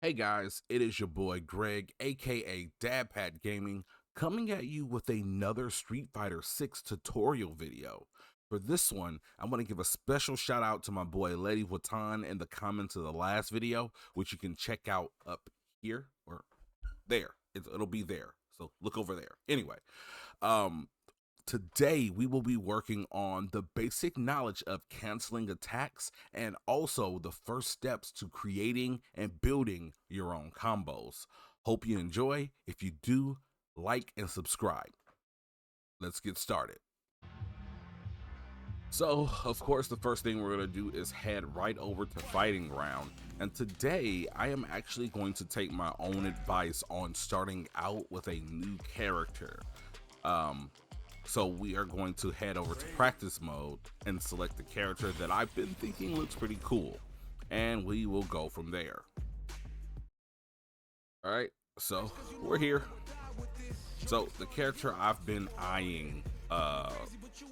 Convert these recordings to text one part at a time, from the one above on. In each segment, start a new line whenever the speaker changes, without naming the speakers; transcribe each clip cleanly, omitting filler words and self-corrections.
Hey guys, it is your boy Greg, aka DadPad Gaming, coming at you with another Street Fighter 6 tutorial video. For this one, I want to give a special shout out to my boy Lady Watan in the comments of the last video, which you can check out up here or there. It'll be there. So look over there. Anyway, um, today we will be working on the basic knowledge of canceling attacks and also the first steps to creating and building your own combos. Hope you enjoy. If you do, like and subscribe. Let's get started. So, of course, the first thing we're going to do is head right over to Fighting Ground. And today, I am actually going to take my own advice on starting out with a new character. So we are going to head over to practice mode and select the character that I've been thinking looks pretty cool. And we will go from there. All right, so we're here. So the character I've been eyeing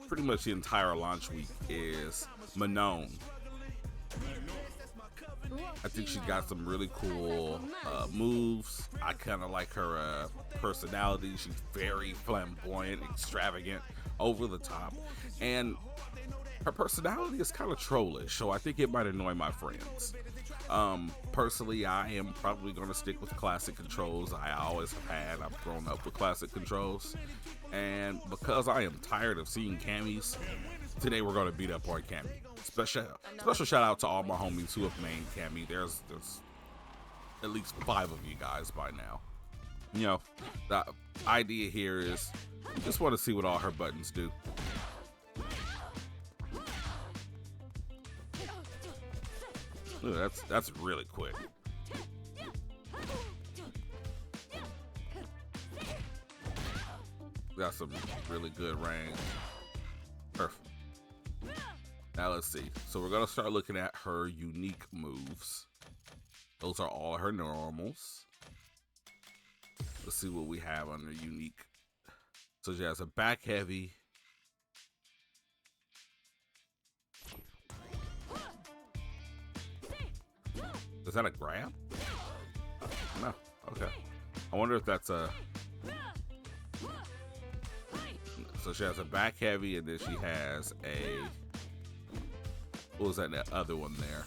pretty much the entire launch week is Manon. I think she got some really cool moves. I kind of like her personality. She's very flamboyant, extravagant, over the top, and her personality is kind of trollish, so I think it might annoy my friends. Personally, I am probably going to stick with classic controls. I always have had. I've grown up with classic controls, and because I am tired of seeing Cammys, today we're going to beat up on Cammy. Special shout out to all my homies who have mained Cammy. There's at least 5 of you guys by now. You know, the idea here is you just want to see what all her buttons do. Ooh, that's really quick. Got some really good range. Perfect. Now let's see. So we're gonna start looking at her unique moves. Those are all her normals. Let's see what we have under unique. So she has a back heavy. Is that a grab? No. Okay. I wonder if that's a. So she has a back heavy, and then she has a. What was that other one there?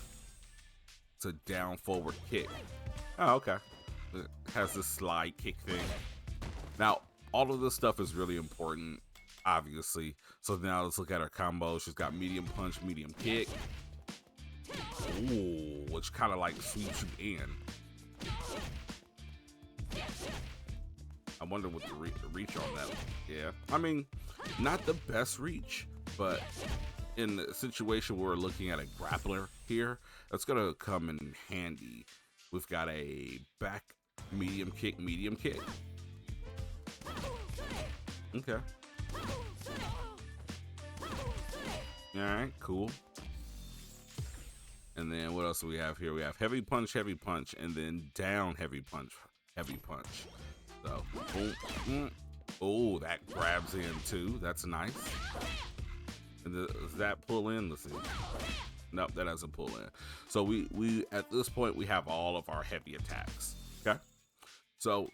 It's a down forward kick. Oh, okay. It has this slide kick thing. Now, all of this stuff is really important, obviously. So now let's look at her combo. She's got medium punch, medium kick. Ooh, which kind of like sweeps you in. I wonder what the reach on that. Yeah, I mean, not the best reach, but in the situation where we're looking at a grappler here, that's gonna come in handy. We've got a back medium kick, medium kick. Okay. All right, cool. And then what else do we have here? We have heavy punch, and then down heavy punch, heavy punch. So, boom. Oh, that grabs in too. That's nice. And does that pull in? Let's see. Nope, that doesn't pull in. So we at this point we have all of our heavy attacks. Okay. So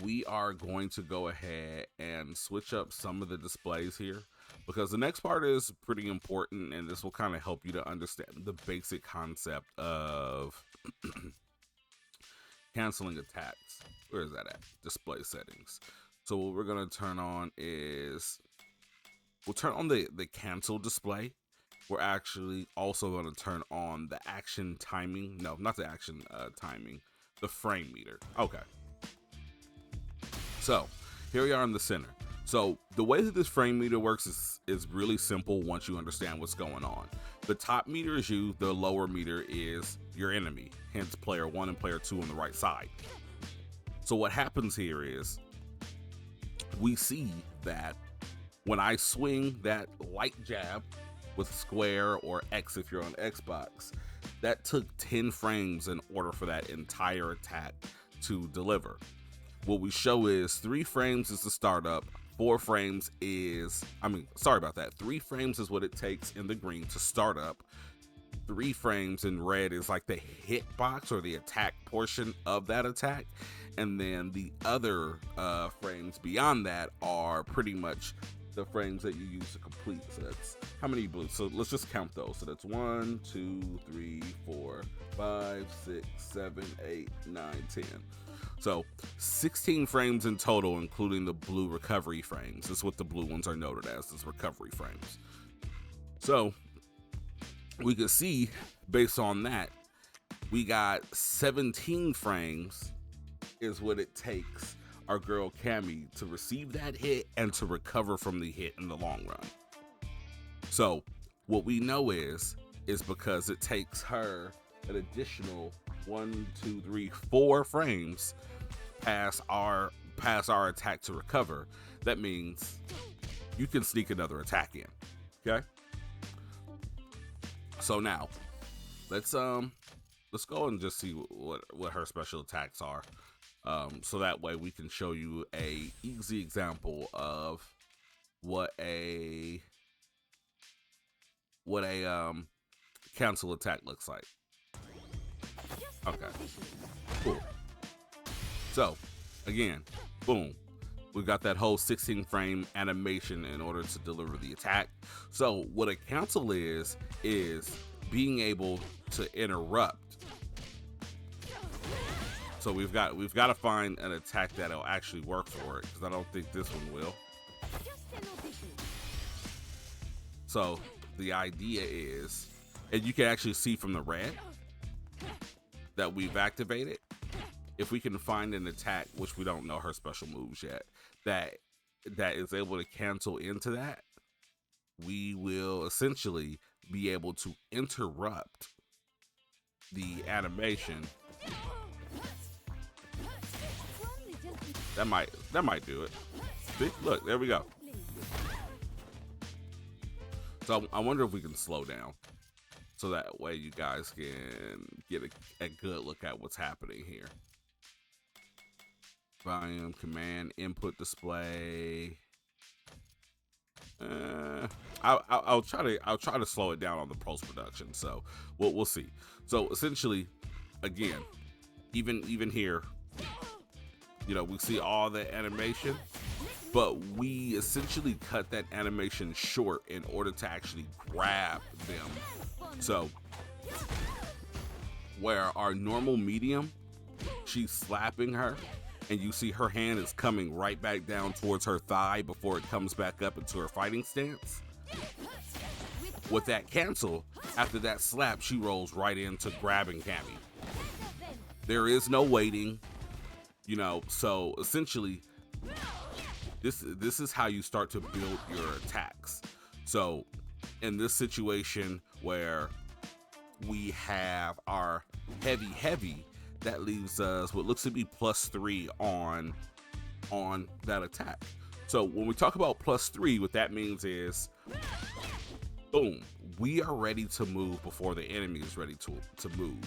we are going to go ahead and switch up some of the displays here, because the next part is pretty important, and this will kind of help you to understand the basic concept of canceling attacks. Where is that at? Display settings. So what we're going to turn on is we'll turn on the cancel display. We're actually also going to turn on the action timing. No, not the action timing. The frame meter. Okay. So here we are in the center. So the way that this frame meter works is really simple once you understand what's going on. The top meter is you, the lower meter is your enemy, hence player 1 and player 2 on the right side. So what happens here is we see that when I swing that light jab with square or X if you're on Xbox, that took 10 frames in order for that entire attack to deliver. What we show is 3 frames is the startup, 4 frames is, 3 frames is what it takes in the green to start up, 3 frames in red is like the hit box or the attack portion of that attack, and then the other frames beyond that are pretty much the frames that you use to complete. So that's how many blues. So let's just count those. So that's 1, 2, 3, 4, 5, 6, 7, 8, 9, 10. So 16 frames in total, including the blue recovery frames. That's what the blue ones are noted as recovery frames. So we can see, based on that, we got 17 frames is what it takes our girl Cammy to receive that hit and to recover from the hit in the long run. So what we know is because it takes her an additional 1, 2, 3, 4 frames past our attack to recover. That means you can sneak another attack in. Okay? So now let's go and just see what her special attacks are. So that way we can show you a easy example of what a cancel attack looks like. Okay, cool. So again, boom, we've got that whole 16 frame animation in order to deliver the attack. So what a cancel is being able to interrupt. So we've got to find an attack that'll actually work for it, because I don't think this one will. So the idea is, and you can actually see from the red that we've activated, if we can find an attack, which we don't know her special moves yet, that is able to cancel into that, we will essentially be able to interrupt the animation. That might do it. See? Look, there we go. So I wonder if we can slow down, so that way you guys can get a good look at what's happening here. Volume, command, input display. I'll try to slow it down on the post production. So we'll see. So essentially, again, even here, you know, we see all the animation, but we essentially cut that animation short in order to actually grab them. So where our normal medium, she's slapping her, and you see her hand is coming right back down towards her thigh before it comes back up into her fighting stance. With that cancel, after that slap, she rolls right into grabbing Cammy. There is no waiting, you know, so essentially this is how you start to build your attacks. So in this situation where we have our heavy, that leaves us what looks to be +3 on that attack. So when we talk about +3, what that means is, boom, we are ready to move before the enemy is ready to move.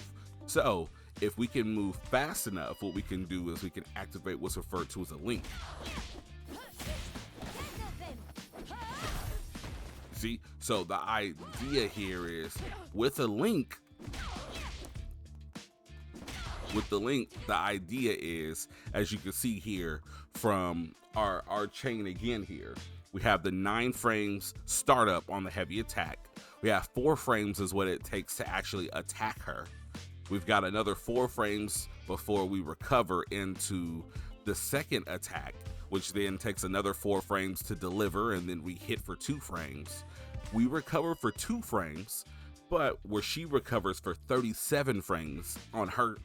So if we can move fast enough, what we can do is we can activate what's referred to as a link. See, so the idea here is with a link, the idea is, as you can see here from our chain again here, we have the 9 frames startup on the heavy attack. We have 4 frames is what it takes to actually attack her. We've got another 4 frames before we recover into the second attack, which then takes another 4 frames to deliver, and then we hit for 2 frames. We recover for 2 frames, but where she recovers for 37 frames on her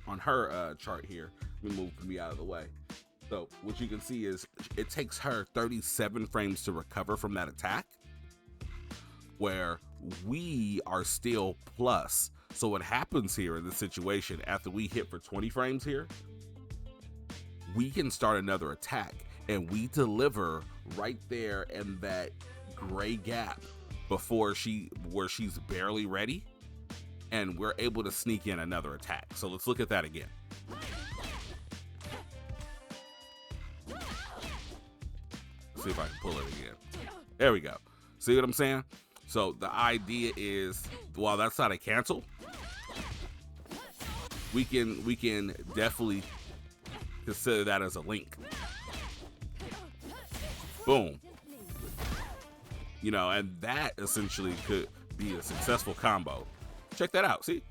chart here. Let me move me out of the way. So what you can see is it takes her 37 frames to recover from that attack, where we are still plus. So what happens here in this situation, after we hit for 20 frames here, we can start another attack, and we deliver right there in that gray gap before where she's barely ready, and we're able to sneak in another attack. So let's look at that again. Let's see if I can pull it again. There we go. See what I'm saying? So the idea is, while that's not a cancel, we can definitely consider that as a link. Boom. You know, and that essentially could be a successful combo. Check that out. See,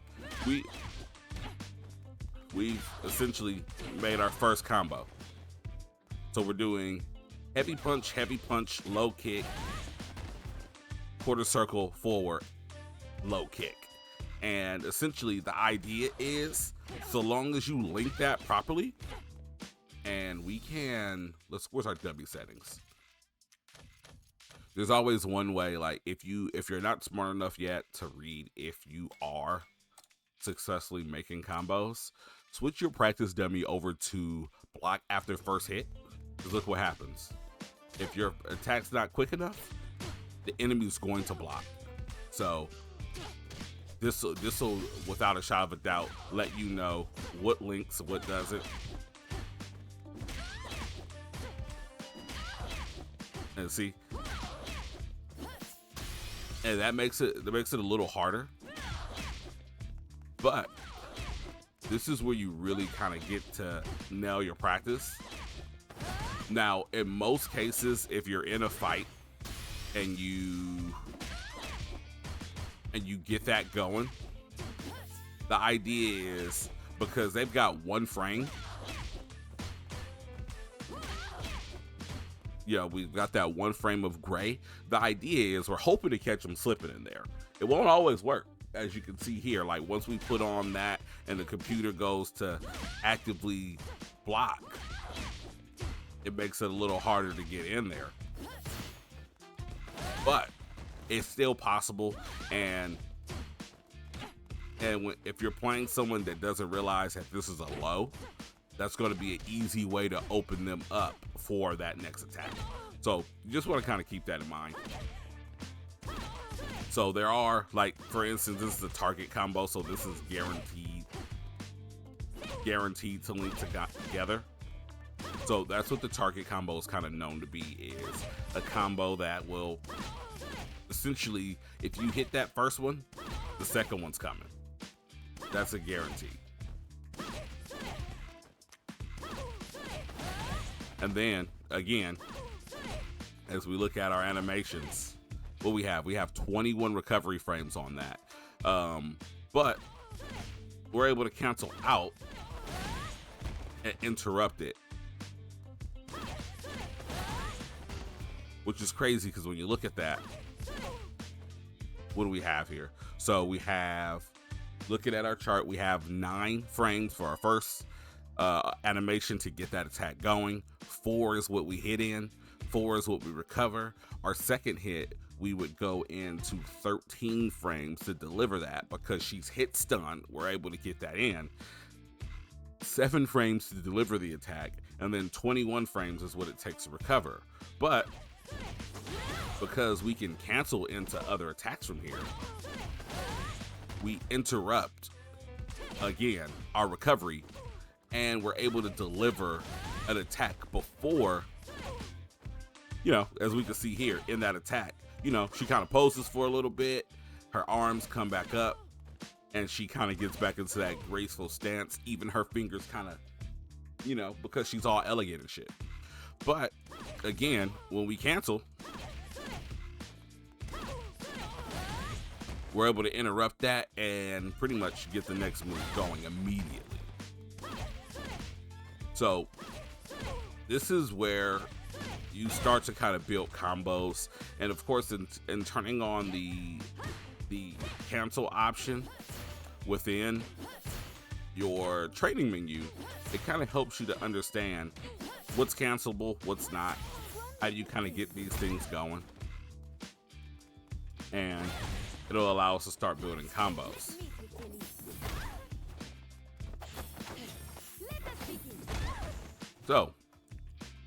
we've essentially made our first combo. So we're doing heavy punch, low kick, quarter circle, forward, low kick. And essentially the idea is, so long as you link that properly, and we can, where's our W settings? There's always one way, like if you're not smart enough yet to read if you are successfully making combos, switch your practice dummy over to block after first hit, because look what happens. If your attack's not quick enough, the enemy's going to block. So this will without a shadow of a doubt let you know what links, what doesn't. And see, and that makes it a little harder. But this is where you really kind of get to nail your practice. Now, in most cases, if you're in a fight and you get that going, the idea is, because they've got one frame, yeah, we've got that one frame of gray. The idea is we're hoping to catch them slipping in there. It won't always work, as you can see here. Like once we put on that and the computer goes to actively block, it makes it a little harder to get in there. But it's still possible, and if you're playing someone that doesn't realize that this is a low, that's going to be an easy way to open them up for that next attack. So you just want to kind of keep that in mind. So there are, like, for instance, this is a target combo, so this is guaranteed to link together. So that's what the target combo is kind of known to be, is a combo that will essentially, if you hit that first one, the second one's coming. That's a guarantee. And then again, as we look at our animations, what we have 21 recovery frames on that. But we're able to cancel out and interrupt it, which is crazy, because when you look at that, what do we have here? So we have, looking at our chart, we have 9 frames for our first animation to get that attack going. 4 is what we hit in. 4 is what we recover. Our second hit, we would go into 13 frames to deliver that, because she's hit stun. We're able to get that in. 7 frames to deliver the attack, and then 21 frames is what it takes to recover. But because we can cancel into other attacks from here, we interrupt again our recovery, and we're able to deliver an attack before, you know, as we can see here in that attack, you know, she kind of poses for a little bit, her arms come back up, and she kind of gets back into that graceful stance. Even her fingers kind of, you know, because she's all elegant and shit. But again, when we cancel, we're able to interrupt that and pretty much get the next move going immediately. So this is where you start to kind of build combos, and of course in turning on the cancel option within your training menu, it kind of helps you to understand what's cancelable, what's not, how do you kind of get these things going, and it'll allow us to start building combos. So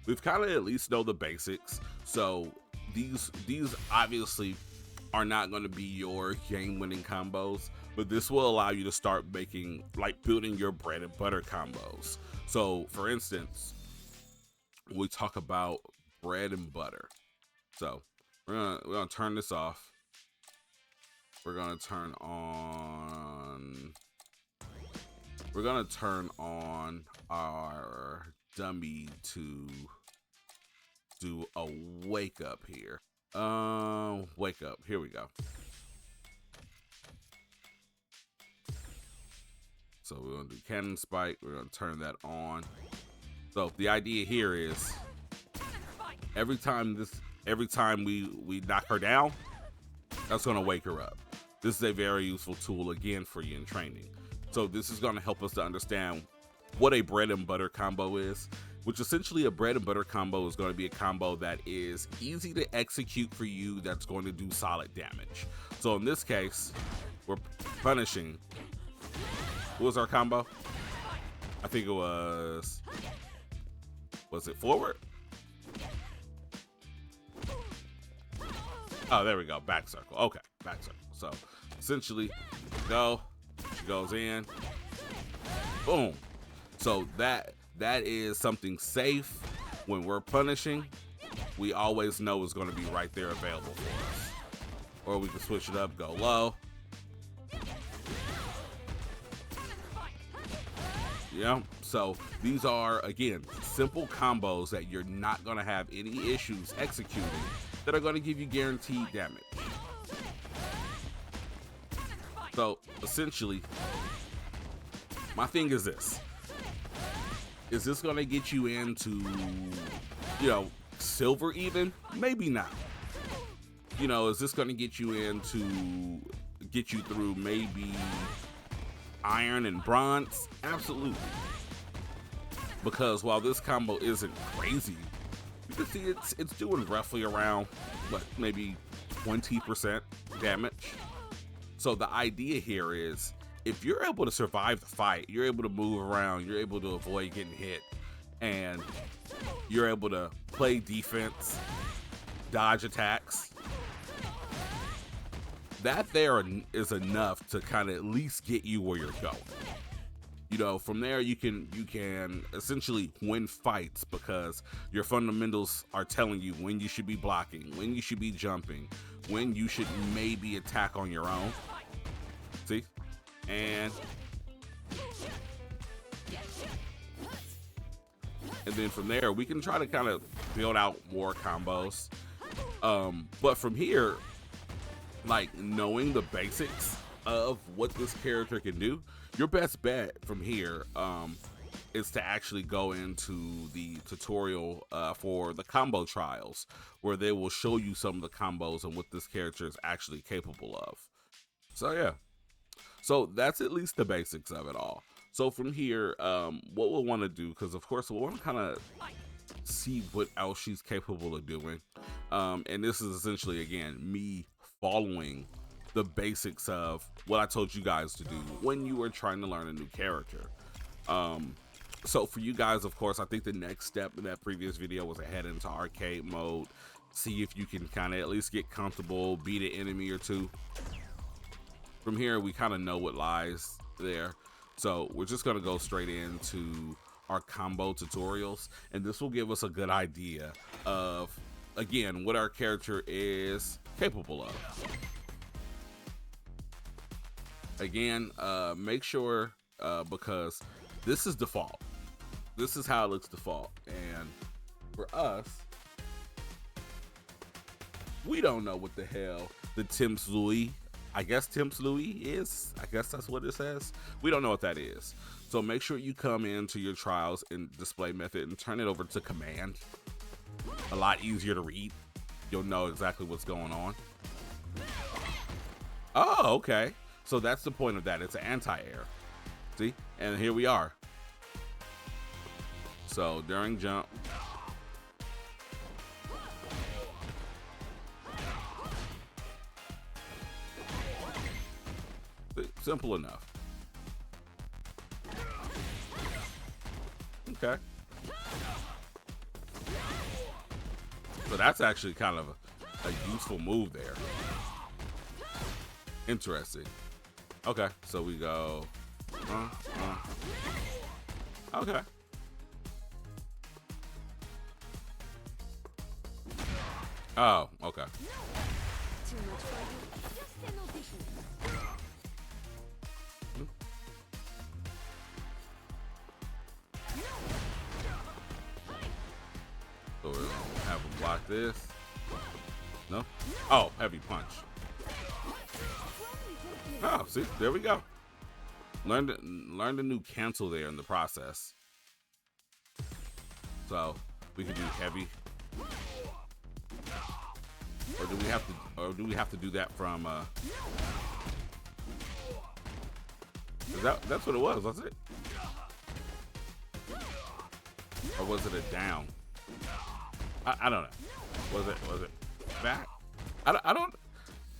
we've kind of at least know the basics. So these obviously are not going to be your game-winning combos, but this will allow you to start making, like, building your bread and butter combos. So for instance, we talk about bread and butter. So we're gonna turn this off. we're gonna turn on our dummy to do a wake up here. Wake up. Here we go. So we're gonna do cannon spike. We're gonna turn that on. So the idea here is every time we knock her down, that's gonna wake her up. This is a very useful tool again for you in training. So this is gonna help us to understand what a bread and butter combo is, which essentially a bread and butter combo is going to be a combo that is easy to execute for you, that's going to do solid damage. So in this case, we're punishing. What was our combo? I think it was it forward? Oh, there we go, back circle. Okay, back circle. So essentially, she goes in, boom. So that is something safe. When we're punishing, we always know it's going to be right there available for us. Or we can switch it up, go low. Yeah, so these are, again, simple combos that you're not going to have any issues executing, that are going to give you guaranteed damage. So essentially, my thing is this. Is this going to get you into, silver even? Maybe not. Is this going to get you through maybe iron and bronze? Absolutely. Because while this combo isn't crazy, you can see it's doing roughly around, maybe 20% damage. So the idea here is, if you're able to survive the fight, you're able to move around, you're able to avoid getting hit, and you're able to play defense, dodge attacks, that there is enough to kind of at least get you where you're going. From there you can essentially win fights, because your fundamentals are telling you when you should be blocking, when you should be jumping, when you should maybe attack on your own. See? And then from there we can try to kind of build out more combos, but from here, knowing the basics of what this character can do, your best bet from here is to actually go into the tutorial for the combo trials, where they will show you some of the combos and what this character is actually capable of. So yeah. So that's at least the basics of it all. So from here, what we'll want to do, because of course we'll want to kind of see what else she's capable of doing. And this is essentially, again, me following the basics of what I told you guys to do when you were trying to learn a new character. So for you guys, of course, I think the next step in that previous video was to head into arcade mode, see if you can kind of at least get comfortable, beat an enemy or two. From here, we kind of know what lies there. So we're just going to go straight into our combo tutorials, and this will give us a good idea of, again, what our character is capable of. Again, make sure, because this is default. This is how it looks default. And for us, we don't know what the hell the Temps Louis, I guess Temps Louis is. I guess that's what it says. We don't know what that is. So make sure you come into your trials in display method and turn it over to command. A lot easier to read. You'll know exactly what's going on. Oh, okay. So that's the point of that. It's an anti-air. See? And here we are. So during jump, simple enough. Okay. So that's actually kind of a useful move there. Interesting. Okay, so we go. Okay. Oh, okay. this. No? Oh, heavy punch. Oh, see, there we go. Learned a new cancel there in the process. So we can do heavy. Or do we have to do that from that's what it was it? Or was it a down? I don't know. Was it back? I don't.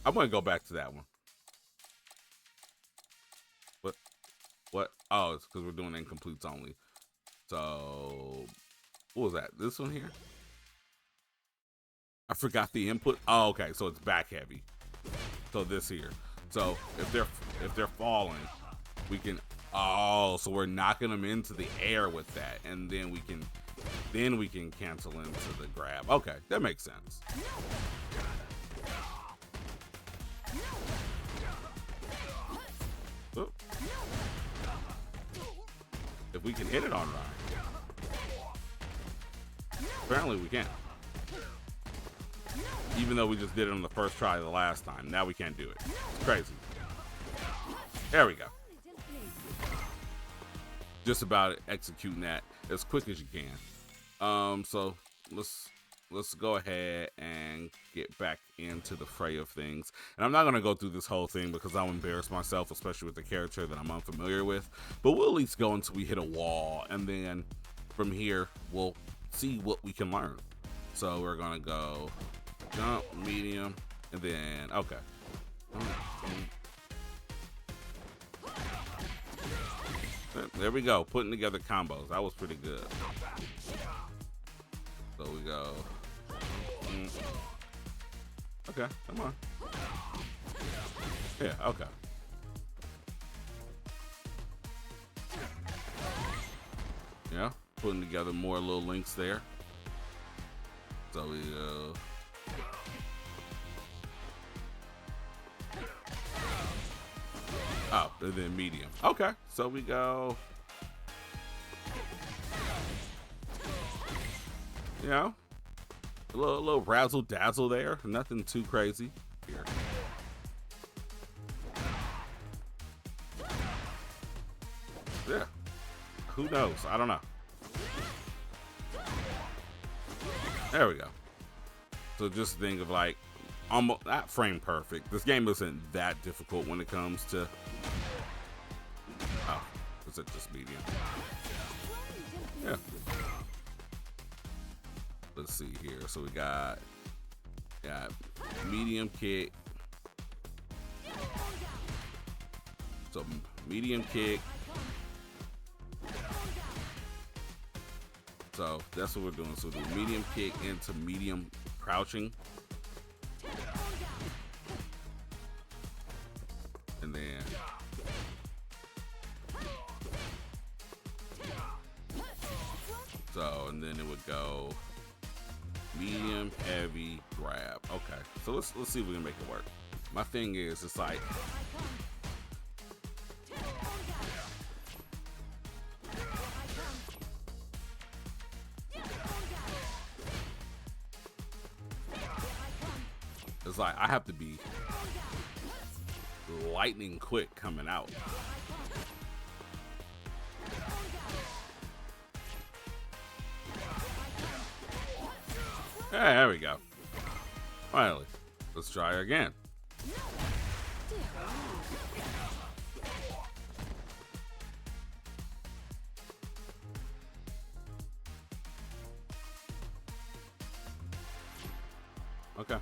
I'm gonna go back to that one. What? Oh, it's because we're doing incompletes only. So what was that? This one here? I forgot the input. Oh, okay. So it's back heavy. So this here. So if they're falling, we can. Oh, so we're knocking them into the air with that, and then we can cancel into the grab. Okay, that makes sense. Oh. If we can hit it on right. Apparently we can. Even though we just did it on the first try the last time. Now we can't do it. It's crazy. There we go. Just about executing that as quick as you can. So let's go ahead and get back into the fray of things. And I'm not gonna go through this whole thing because I'll embarrass myself, especially with the character that I'm unfamiliar with. But we'll at least go until we hit a wall, and then from here we'll see what we can learn. So we're gonna go jump, medium, and then okay. There we go, putting together combos. That was pretty good. So we go. Okay, come on. Yeah, okay. Yeah, putting together more little links there. So we go. Oh, and then medium. Okay, so we go. You know, a little razzle dazzle there. Nothing too crazy here. Yeah. Who knows? I don't know. There we go. So just think of like almost not frame perfect. This game isn't that difficult when it comes to. Oh, is it just medium? Yeah. Let's see here. So we got medium kick. So medium kick. So that's what we're doing. So do medium kick into medium crouching. And then and then it would go medium, heavy, grab. Okay, so let's see if we can make it work. My thing is, it's like I have to be lightning quick coming out. Hey, there we go. Finally, let's try again. Okay.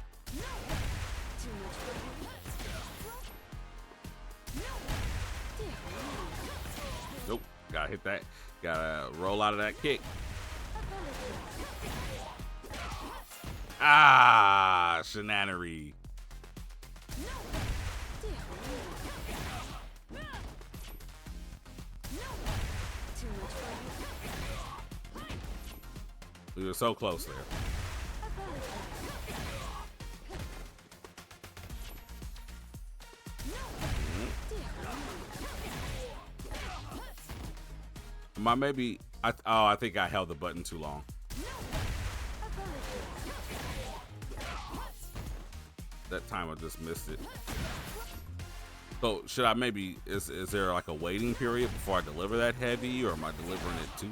Nope. Gotta hit that. Gotta roll out of that kick. Ah, shenanery. We were so close there. I think I held the button too long. That time I just missed it. So should I maybe, is there like a waiting period before I deliver that heavy, or am I delivering it too?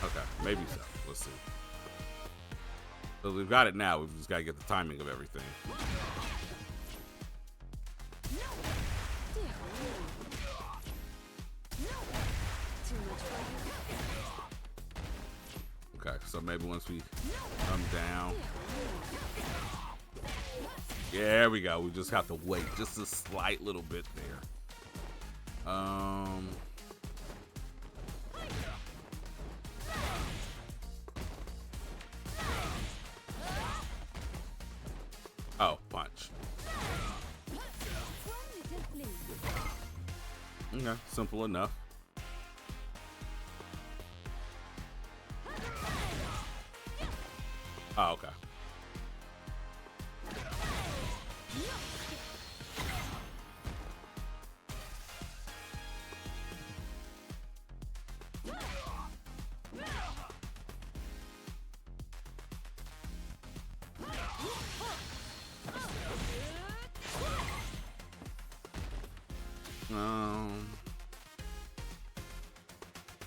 Okay, maybe so. Let's see. So we've got it now. We've just got to get the timing of everything. Okay, so maybe once we come down. Yeah, there we go. We just have to wait just a slight little bit there. Oh, punch. Okay, simple enough. Oh, okay.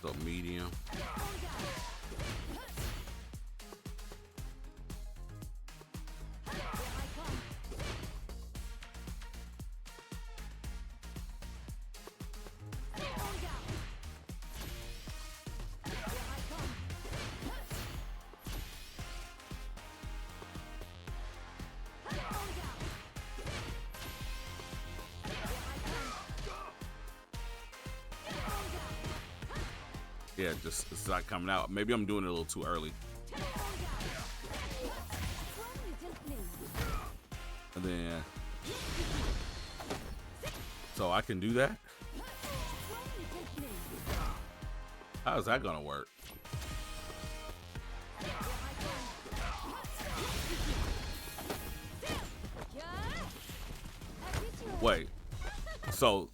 So medium. Yeah, just it's not coming out. Maybe I'm doing it a little too early. And then, so I can do that. How is that gonna work? Wait, so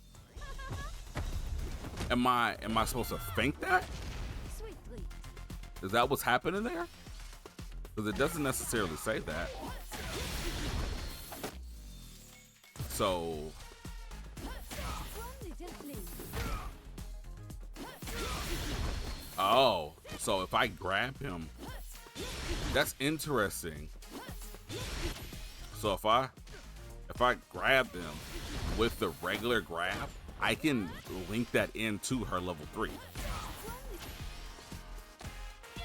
am I supposed to think that? Is that what's happening there? Because it doesn't necessarily say that. So oh, so if I grab him, that's interesting. So if I grab them with the regular grab, I can link that into her level 3.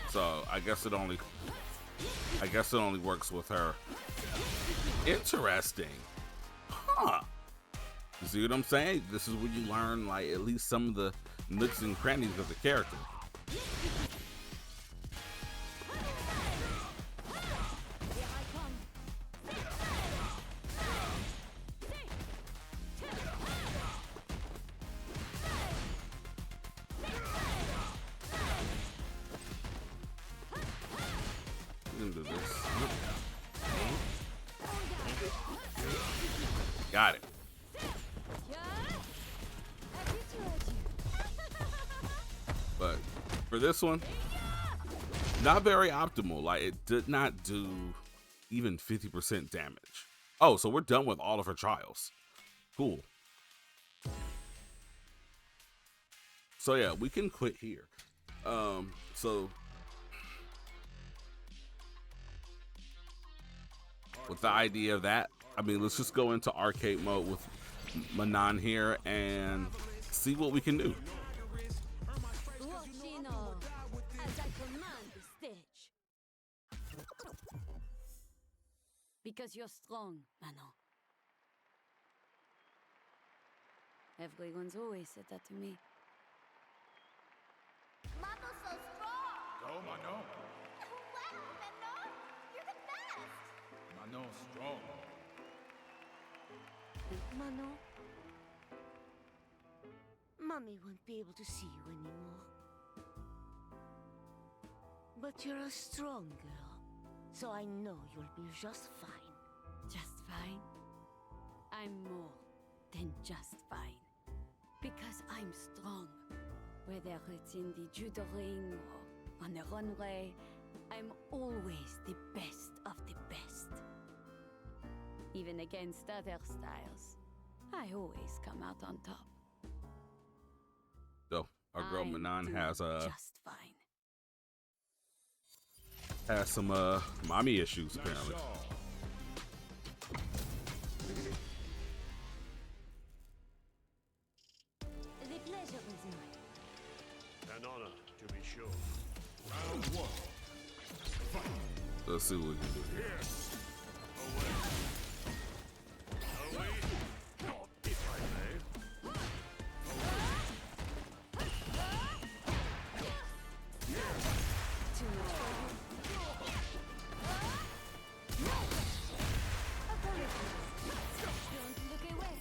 So I guess it only works with her. Interesting. Huh. You see what I'm saying? This is where you learn like at least some of the nooks and crannies of the character. Got it. But for this one, not very optimal. Like it did not do even 50% damage. Oh, so we're done with all of her trials. Cool. So yeah, we can quit here. So with the idea of that, I mean, let's just go into arcade mode with Manon here and see what we can do.
Because you're strong, Manon. Everyone's always said that to me.
Manon's so strong!
Go, Manon.
Wow, Manon! You're the best!
Manon's strong.
Manon? Mommy won't be able to see you anymore. But you're a strong girl, so I know you'll be just fine.
Just fine? I'm more than just fine. Because I'm strong. Whether it's in the judo ring or on the runway, I'm always the best of the best. Even against other styles, I always come out on top.
So our girl
I'm
Manon
doing
has
just fine.
some mommy issues apparently.
The pleasure is mine.
An honor, to be sure.
Round one.
Let's see what we can do here.
Away. If I may.
Too much for you. Apologies. Don't look away.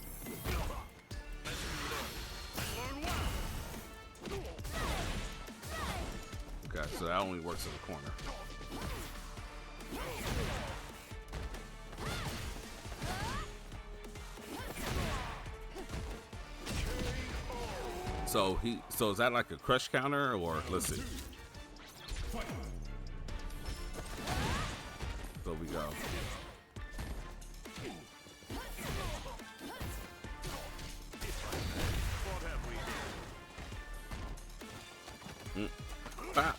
Okay, so that only works in the corner. So is that like a crush counter or let's see. So we go.
What have we?
Ah.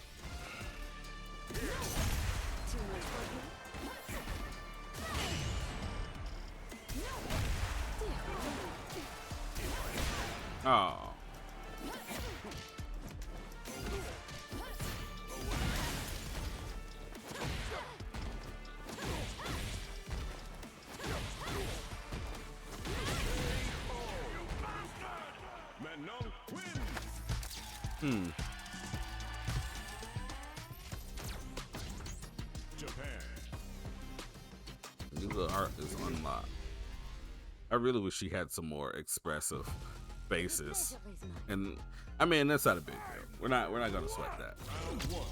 Too much for you.
Oh.
Manon wins. Japan.
New art is unlocked. I really wish she had some more expressive faces.
Pleasure is mine.
And I mean that's not a big deal. We're not gonna sweat that.
Round one.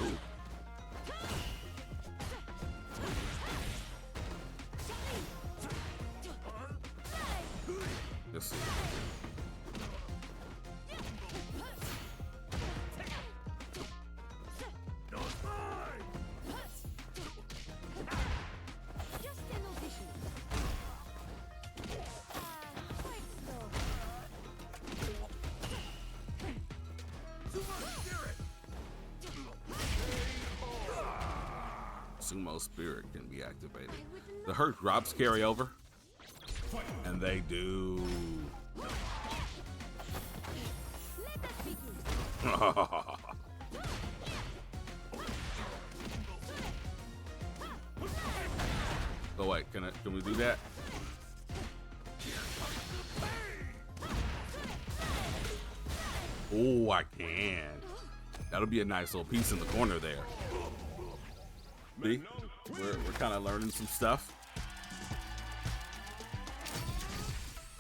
Ooh. Let's see.
Just an audition. Quite slow.
Sumo Spirit can be activated. The hurt drops carry over, and they do.
Let us begin.
Oh wait, can we do that? Oh, I can. That'll be a nice little piece in the corner there. See? We're kind of learning some stuff.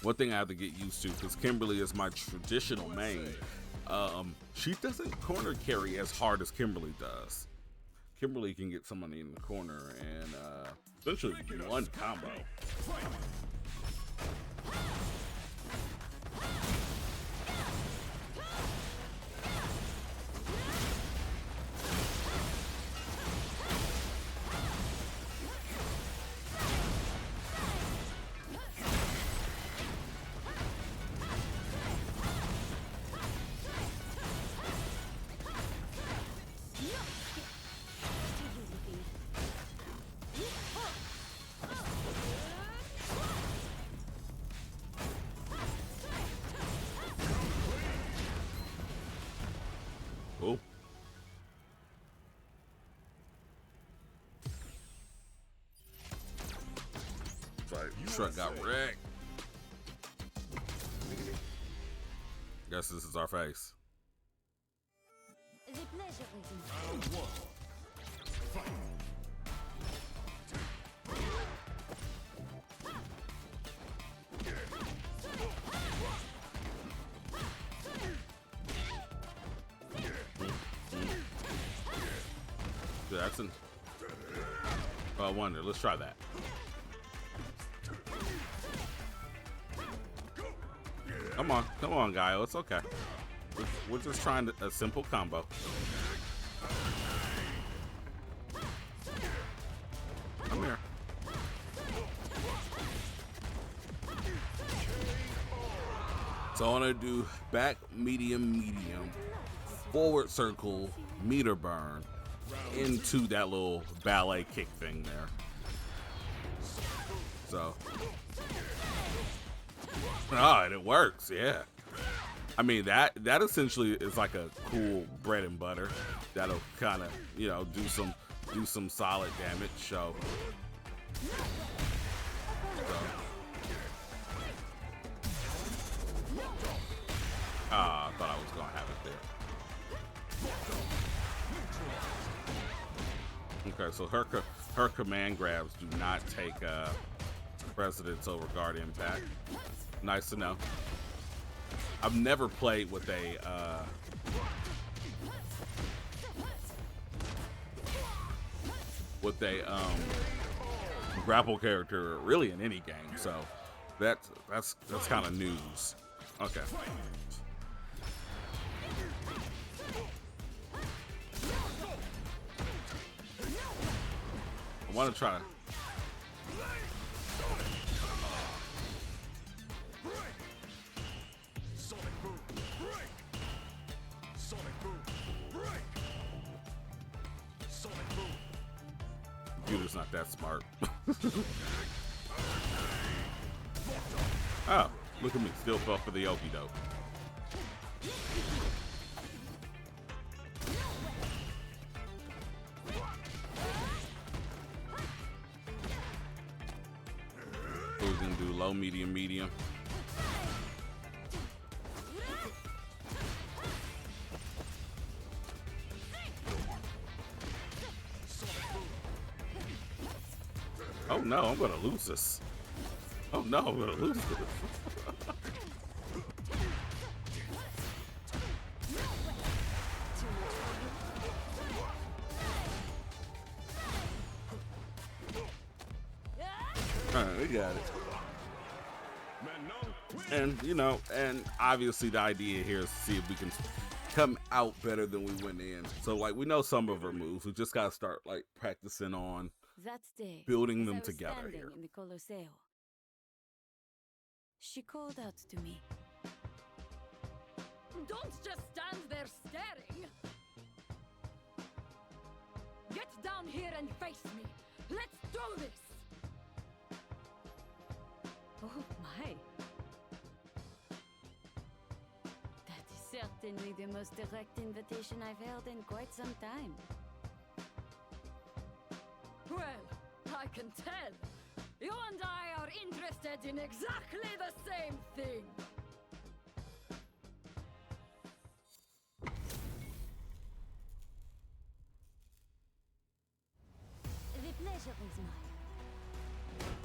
One thing I have to get used to, because Kimberly is my traditional main, she doesn't corner carry as hard as Kimberly does. Kimberly can get somebody in the corner and essentially one combo. Cool. Truck got wrecked. Guess this is our face.
The pleasure is mine.
Round one.
Jackson. I wonder. Let's try that. Come on, Gaio. It's okay. We're just trying a simple combo. Come here. So I want to do back, medium, forward circle, meter burn into that little ballet kick thing there. So, and it works, yeah. I mean, that essentially is like a cool bread and butter that'll kind of, you know, do some solid damage. So, I thought I was gonna have it there. Okay, so her command grabs do not take precedence over guard impact. Nice to know. I've never played with a grapple character really in any game, so that's kind of news. Okay. I want to try. Computer's not that smart. Oh, look at me, still fell for the okie doke. Who's gonna do low, medium? Oh no, I'm gonna lose this. Oh no, I'm gonna lose this. Alright, we got it. And, you know, and obviously the idea here is to see if we can come out better than we went in. So, like, we know some of her moves. We just gotta start, like, practicing on
That day,
building
as
them
I was
together
standing
here.
in the Colosseo, she called out to me. Don't just stand there staring. Get down here and face me. Let's do this. Oh my. That is certainly the most direct invitation I've held in quite some time. Well, I can tell. You and I are interested in exactly the same thing.
The pleasure is mine.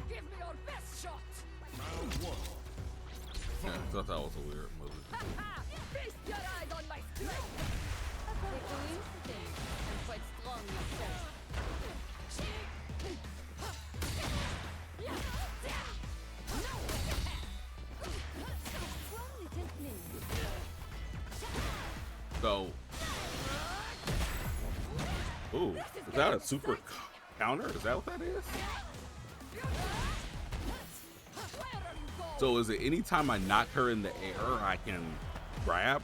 Give me your best shot.
Round one.
Yeah, I thought that was a weird movie.
Ha! Feast your eyes on my strength. The coincidence. I'm quite strong myself.
So, ooh, is that a super counter? Is that what that is? So is it anytime I knock her in the air, I can grab?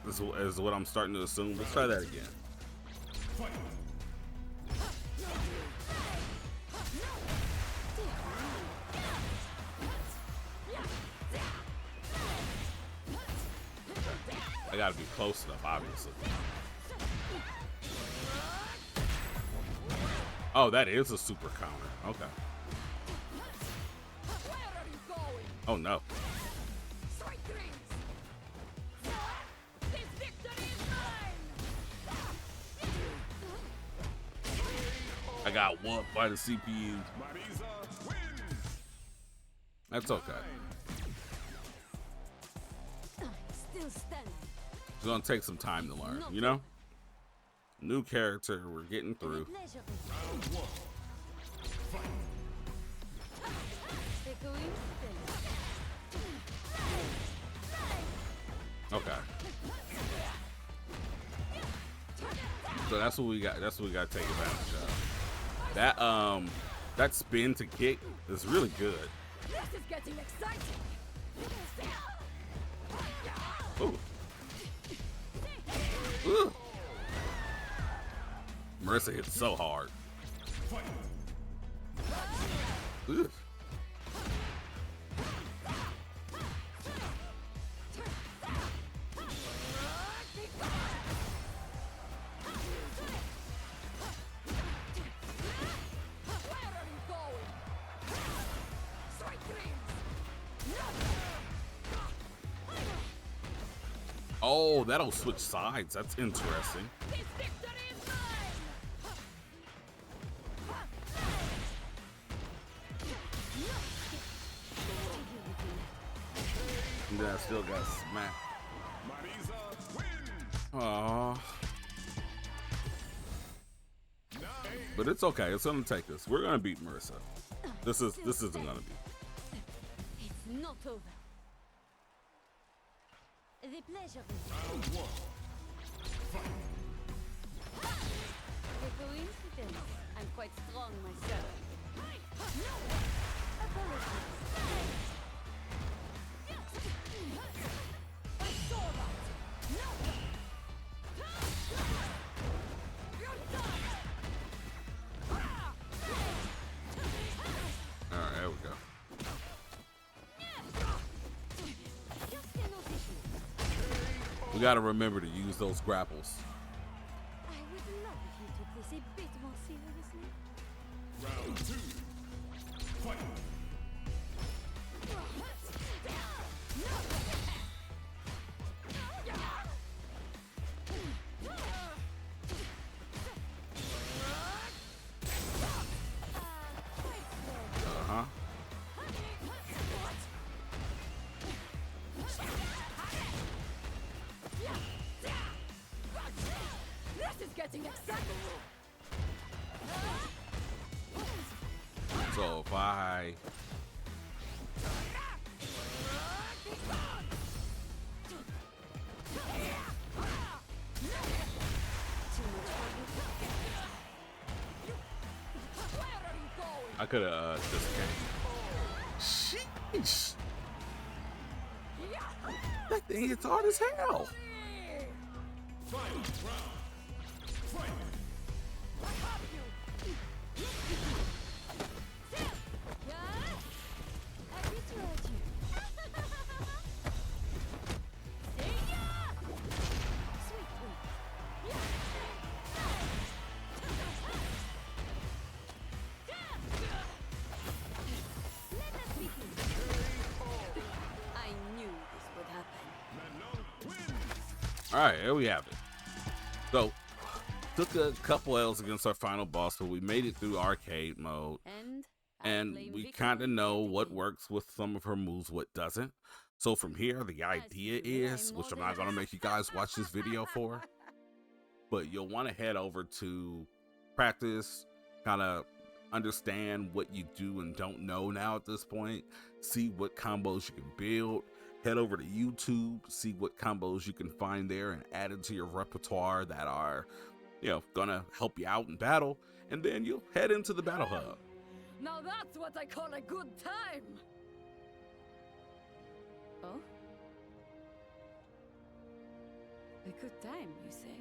Is what I'm starting to assume. Let's try that again. I gotta be close enough, obviously. Oh, that is a super counter. Okay. Oh no. I got whooped by the CPU. That's okay.
Still standing.
It's gonna take some time to learn, you know? New character, we're getting through.
The pleasure is
Round one.
The coincidence.
Okay. So that's what we got. That's what we got to take advantage of. That spin to kick is really good.
This is getting exciting.
Ooh. Ooh. Marissa hit so hard. Ooh. Oh, that'll switch sides. That's interesting. And then I still got smacked.
Marisa wins.
Aww. But it's okay. It's gonna take us. We're gonna beat Marissa. This isn't gonna be.
It's not over.
The pleasure is
Round 1. Fight.
A coincidence. I'm quite strong myself.
All right, there we go. We gotta remember to use those grapples.
I would love if you took this a bit more seriously.
Round 2. Fight.
Uh-huh.
This is getting exciting.
So if I could have just came. Sheesh. That thing hits hard as hell.
Final round. Fight.
I knew this would happen.
All right, here we have it. So, took a couple L's against our final boss, but we made it through arcade mode. And we kind of know what works with some of her moves, what doesn't. So from here, the idea is, which I'm not going to make you guys watch this video for, but you'll want to head over to practice, kind of understand what you do and don't know now at this point, see what combos you can build, head over to YouTube, see what combos you can find there and add into your repertoire that are, gonna help you out in battle, and then you'll head into the battle hub.
Now that's what I call a good time! Oh? A good time, you say?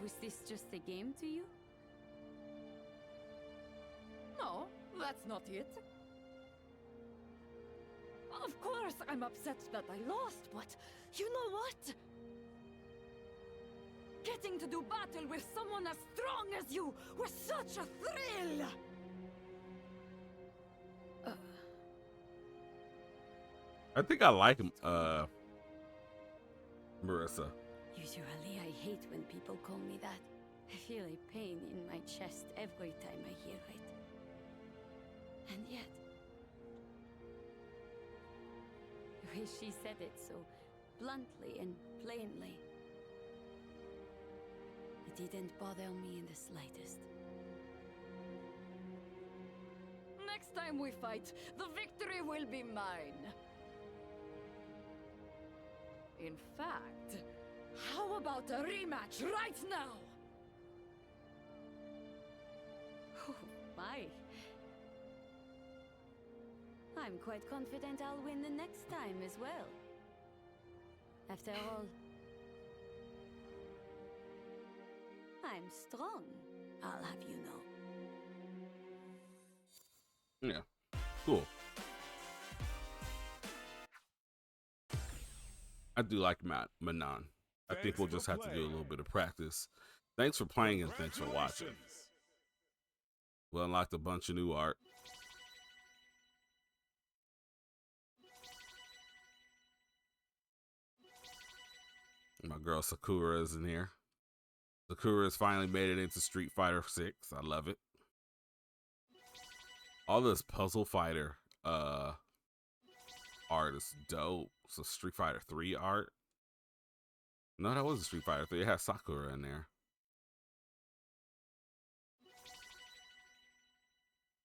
Was this just a game to you? No, that's not it. Of course I'm upset that I lost, but you know what? Getting to do battle with someone as strong as you was such a thrill!
I think I like him, Marissa.
Usually I hate when people call me that. I feel a pain in my chest every time I hear it. And yet, the way she said it so bluntly and plainly, it didn't bother me in the slightest. Next time we fight, the victory will be mine.
In fact, how about a rematch right now?
Oh, my. I'm quite confident I'll win the next time as well. After all, I'm strong, I'll have you know.
Yeah, cool. I do like Manon. I think we'll just have to do a little bit of practice. Thanks for playing and thanks for watching. We unlocked a bunch of new art. My girl Sakura is in here. Sakura has finally made it into Street Fighter 6. I love it. All this Puzzle Fighter art is dope. So Street Fighter 3 art. No, that wasn't Street Fighter 3. It had Sakura in there.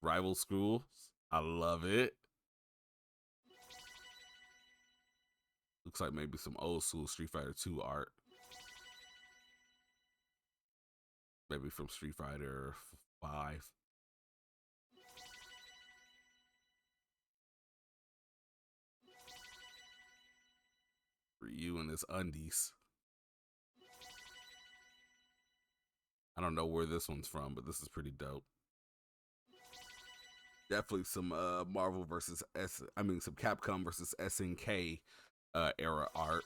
Rival Schools. I love it. Looks like maybe some old school Street Fighter 2 art. Maybe from Street Fighter 5. Ryu and his undies. I don't know where this one's from, but this is pretty dope. Definitely some Marvel versus some Capcom versus SNK era art.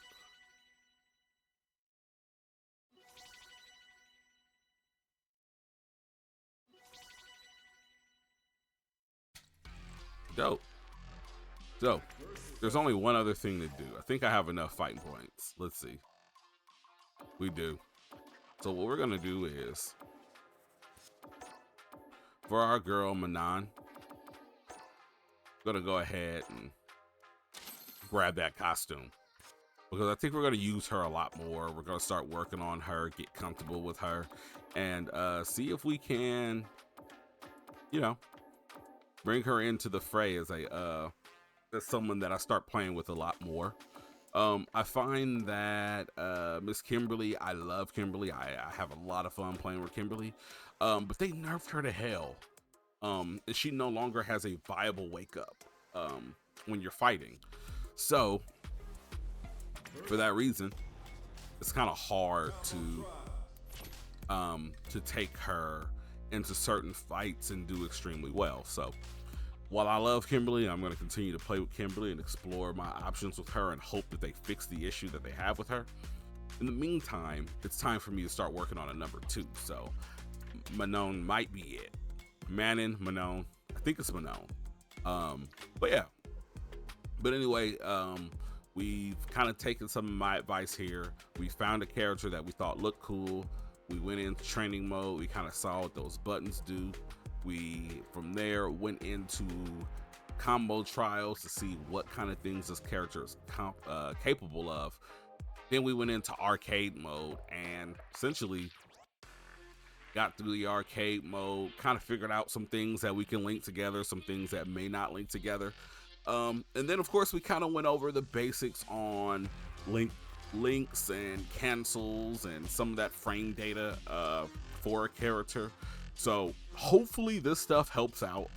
Dope. So, there's only one other thing to do. I think I have enough fighting points. Let's see. We do. So what we're gonna do is, for our girl Manon, I'm gonna go ahead and grab that costume, because I think we're gonna use her a lot more. We're gonna start working on her, get comfortable with her, and see if we can, you know, bring her into the fray as as someone that I start playing with a lot more. I find that Miss Kimberly, I love Kimberly. I have a lot of fun playing with Kimberly, but they nerfed her to hell. And she no longer has a viable wake up when you're fighting. So for that reason, it's kind of hard to take her into certain fights and do extremely well. So while I love Kimberly, I'm going to continue to play with Kimberly and explore my options with her and hope that they fix the issue that they have with her. In the meantime, it's time for me to start working on a number 2. So Manon might be it. Manon, I think it's Manon. But yeah. But anyway, we've kind of taken some of my advice here. We found a character that we thought looked cool. We went into training mode. We kind of saw what those buttons do. We, from there, went into combo trials to see what kind of things this character is capable of. Then we went into arcade mode and essentially got through the arcade mode, kind of figured out some things that we can link together, some things that may not link together. And then, of course, we kind of went over the basics on links and cancels and some of that frame data for a character. So hopefully this stuff helps out.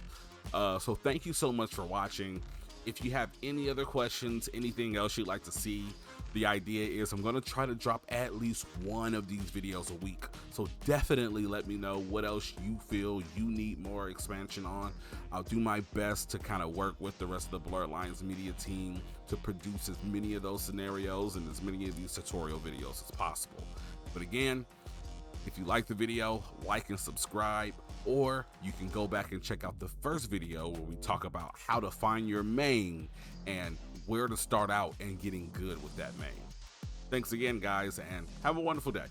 So thank you so much for watching. If you have any other questions, anything else you'd like to see, the idea is I'm going to try to drop at least one of these videos a week. So definitely let me know what else you feel you need more expansion on. I'll do my best to kind of work with the rest of the Blurred Lines Media team to produce as many of those scenarios and as many of these tutorial videos as possible. But again, if you like the video, like and subscribe, or you can go back and check out the first video where we talk about how to find your main and where to start out and getting good with that main. Thanks again, guys, and have a wonderful day.